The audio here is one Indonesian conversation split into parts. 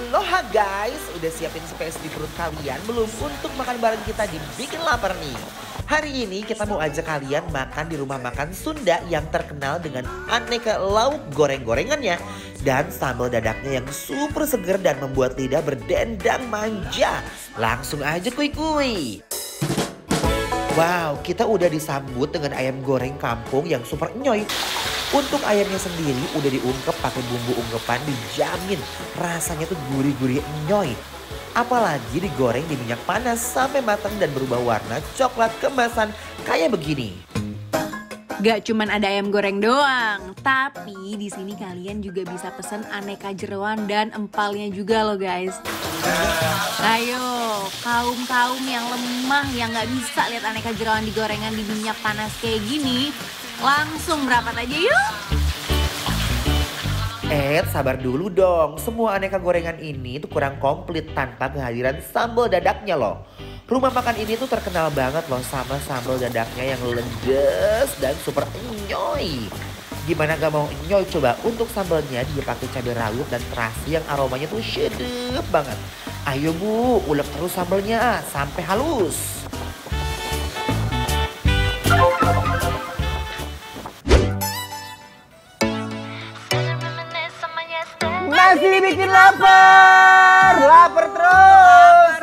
Aloha guys, udah siapin space di perut kalian belum untuk makan bareng kita di Bikin Lapar nih? Hari ini kita mau ajak kalian makan di rumah makan Sunda yang terkenal dengan aneka lauk goreng-gorengannya dan sambal dadaknya yang super seger dan membuat lidah berdendang manja. Langsung aja kuy-kuy. Wow, kita udah disambut dengan ayam goreng kampung yang super enyoy. Untuk ayamnya sendiri udah diungkep pakai bumbu ungkepan, dijamin rasanya tuh gurih-gurih enyoy. Apalagi digoreng di minyak panas sampai matang dan berubah warna coklat kemasan kayak begini. Gak cuman ada ayam goreng doang, tapi di sini kalian juga bisa pesen aneka jeroan dan empalnya juga loh guys. Ayo, kaum yang lemah yang gak bisa lihat aneka jeroan digorengan di minyak panas kayak gini, langsung merapat aja yuk. Sabar dulu dong, semua aneka gorengan ini tuh kurang komplit tanpa kehadiran sambal dadaknya loh. Rumah makan ini tuh terkenal banget loh sama sambal dadaknya yang ledes dan super enyoy. Gimana gak mau enyoy coba, untuk sambalnya dia pakai cabai rawit dan terasi yang aromanya tuh sedep banget. Ayo bu, ulek terus sambalnya sampai halus. Masih bikin lapar terus.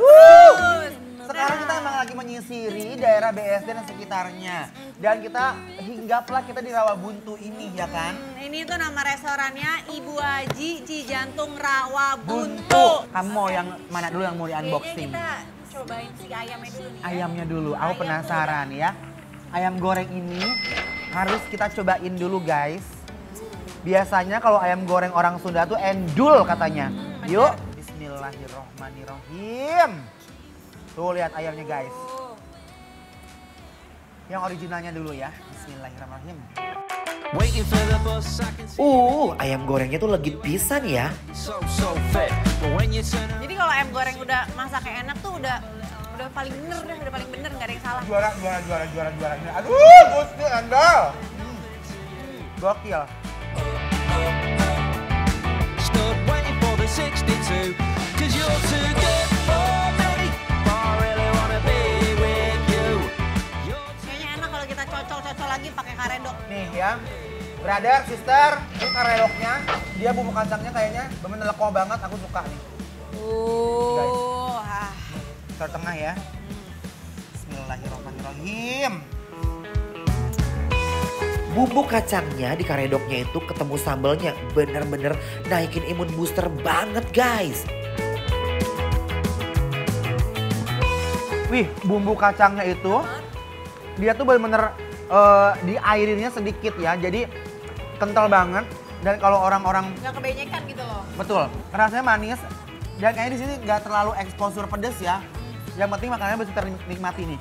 Sekarang kita memang lagi menyisiri daerah BSD dan sekitarnya. Dan kita hinggaplah kita di Rawabuntu ini ya kan. Ini tuh nama restorannya Ibu Aji Cijantung Rawabuntu. Kamu mau yang mana dulu yang mau di unboxing? Kita cobain si ayamnya dulu nih. Ayamnya dulu, aku penasaran ya. Ayam goreng ini harus kita cobain dulu guys. Biasanya kalau ayam goreng orang Sunda tuh endul katanya. Yuk, bismillahirrohmanirrohim. Tuh lihat ayamnya guys. Yang originalnya dulu ya, bismillahirrahmanirrahim. Ayam gorengnya tuh legit pisan ya. Jadi kalau ayam goreng udah masaknya enak tuh udah paling bener deh, udah paling bener, nggak ada yang salah. Juara. Aduh, Gusti Anda. Gokil. Kayaknya enak kalau kita cocol lagi pakai karedok. Nih ya, brother, sister, ini karedoknya. Dia bumbu kacangnya kayaknya bener-bener leko banget, aku suka nih. Tengah ya. Bismillahirrahmanirrahim. Bumbu kacangnya di karedoknya itu ketemu sambalnya bener-bener naikin imun booster banget guys. Wih, bumbu kacangnya itu dia tuh bener-bener diairinnya sedikit ya. Jadi kental banget dan kalau orang-orang Nggak kebanyakan gitu loh. betul, rasanya manis dan kayaknya di sini nggak terlalu eksposur pedes ya. Yang penting makanannya bisa ternikmati nih.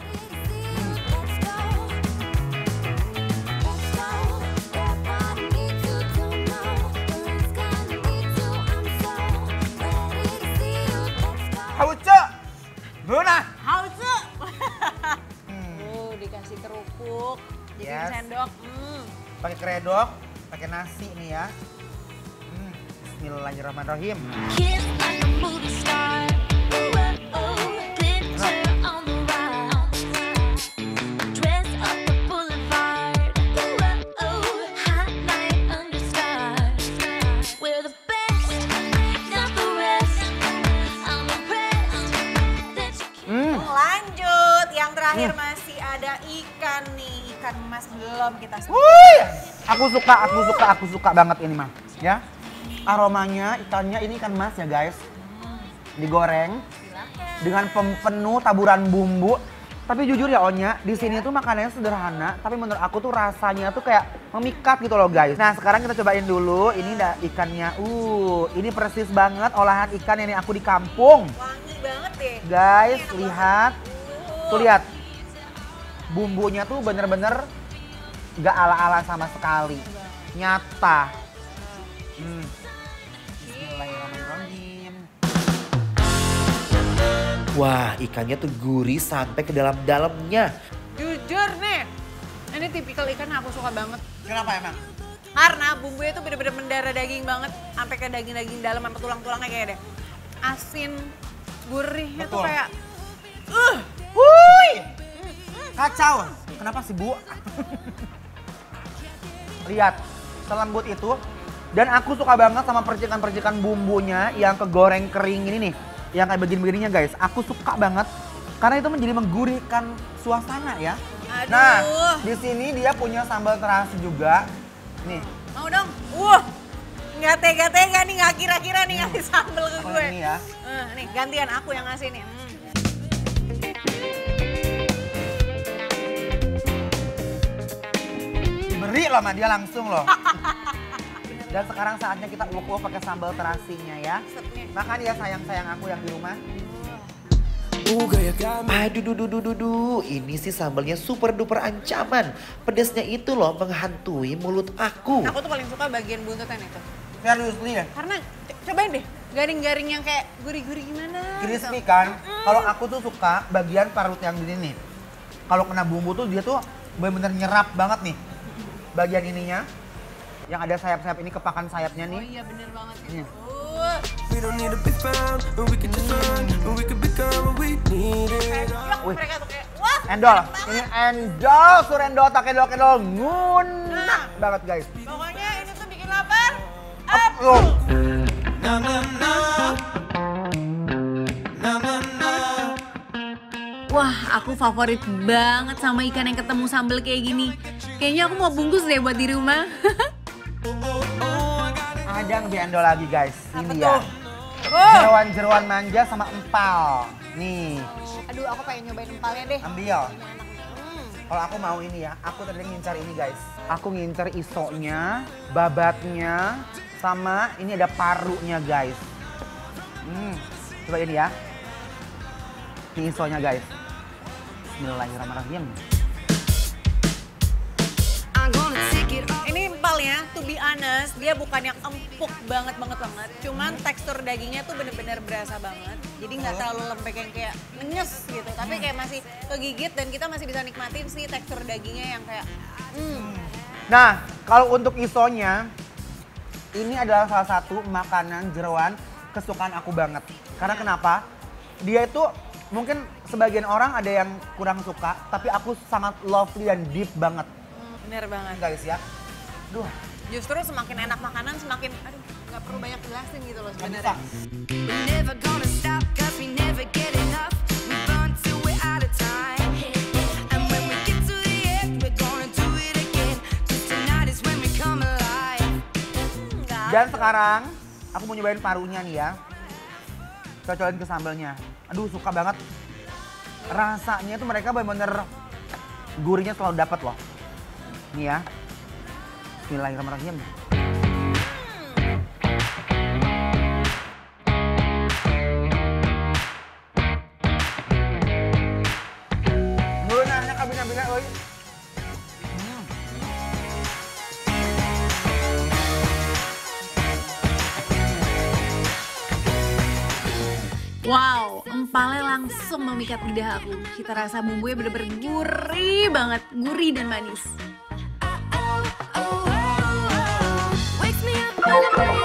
Hauce, Bruna. Hauce. Dikasih kerupuk, jadi Yes. sendok. Pakai keredok, pakai nasi nih ya. Bismillahirrahmanirrahim. Lanjut, yang terakhir masih ada ikan nih, ikan emas belum kita sebut. Wuih, aku suka banget ini mah, ya. Aromanya ikannya ini ikan mas ya guys. Digoreng dengan penuh taburan bumbu. Tapi jujur ya Onya, di sini tuh makanannya sederhana, tapi menurut aku tuh rasanya tuh kayak memikat gitu loh guys. Nah, sekarang kita cobain dulu. Ini ada ikannya. Ini persis banget olahan ikan yang aku di kampung. Wangi banget deh. Guys, lihat. Tuh lihat. Bumbunya tuh bener-bener gak ala-ala sama sekali. Nyata. Bismillahirrahmanirrahim. Wah, ikannya tuh gurih sampai ke dalam-dalamnya. Jujur nih, ini tipikal ikan yang aku suka banget. Kenapa emang? Karena bumbunya tuh bener-bener mendarah daging banget. Sampai ke daging-daging dalam, sampai tulang-tulangnya kayak deh. asin, gurihnya tuh Betul. kayak Wuih! Kacau. Kenapa sih, Bu? Lihat, selembut itu. Dan aku suka banget sama percikan-percikan bumbunya yang kegoreng kering ini nih. Yang kayak begini-begininya guys. Aku suka banget. Karena itu menjadi menggurihkan suasana ya. Aduh. Nah, di sini dia punya sambal terasi juga. Nih, mau dong. Nggak tega-tega nih, nggak kira-kira nih ngasih sambal ke aku gue. ini ya. Nih gantian aku yang ngasih nih. Diberi loh sama dia langsung loh. Dan sekarang saatnya kita uak-uak pakai sambal terasinya ya. Resepnya. Makan ya sayang-sayang aku yang di rumah. Aduh, ini sih sambalnya super duper ancaman. Pedasnya itu loh menghantui mulut aku. Aku tuh paling suka bagian buntutan itu. Seriously ya. Karena cobain deh, garing-garing yang kayak gurih-gurih gimana. Crispy kan. Kalau aku tuh suka bagian parut yang gini nih. Kalau kena bumbu tuh dia tuh bener-bener nyerap banget nih. Bagian ininya. Yang ada sayap-sayap ini, kepakan sayapnya Oh nih. iya bener banget Iya. ya. We don't need to be found, and we can just run, and we can become what we need it. Wih. Mereka tuh kayak, wah Endol. enak banget. Ini endol, surendol, takedol, nguna banget guys. Pokoknya ini tuh bikin lapar. Up, loh. Na na na, na na na. Wah, aku favorit banget sama ikan yang ketemu sambal kayak gini. Kayaknya aku mau bungkus deh buat di rumah. Ada yang lebih endol lagi guys. Ini tuh? ya. Jeroan-jeroan manja sama empal. Nih, Aduh aku pengen nyobain empalnya deh. ambil. Kalau aku mau ini ya, aku tadi ngincar ini guys. Aku ngincar isonya, babatnya, sama ini ada parunya guys. Coba ini ya. Ini isonya guys. Bismillahirrahmanirrahim. Ini empalnya, to be honest, dia bukan yang empuk banget. Cuman tekstur dagingnya tuh bener-bener berasa banget. Jadi nggak terlalu lembek yang kayak menyes gitu. Tapi kayak masih kegigit dan kita masih bisa nikmatin sih tekstur dagingnya yang kayak Nah, kalau untuk isonya, ini adalah salah satu makanan jeroan kesukaan aku banget. Karena kenapa? Dia itu mungkin sebagian orang ada yang kurang suka, tapi aku sangat lovely dan deep banget. bener banget. Guys ya. Duh, Justru semakin enak makanan semakin, aduh nggak perlu banyak jelasin gitu loh nggak sebenarnya. bisa. We're never gonna stop, 'cause we never get enough. We burn till we're out of time. And when we get to the end, we're gonna do it again. 'Cause tonight is when we come alive. Dan sekarang aku mau nyobain parunya nih ya. Cocokin ke sambalnya. Aduh, suka banget. Rasanya tuh mereka bener-bener gurihnya selalu dapat loh. Nih ya. Bismillahirrahmanirrahim. Mulanya kabina-bina euy. Wow, empalnya langsung memikat lidah aku. Cita rasa bumbunya bener-bener gurih banget, gurih dan manis. Wakes me up when I'm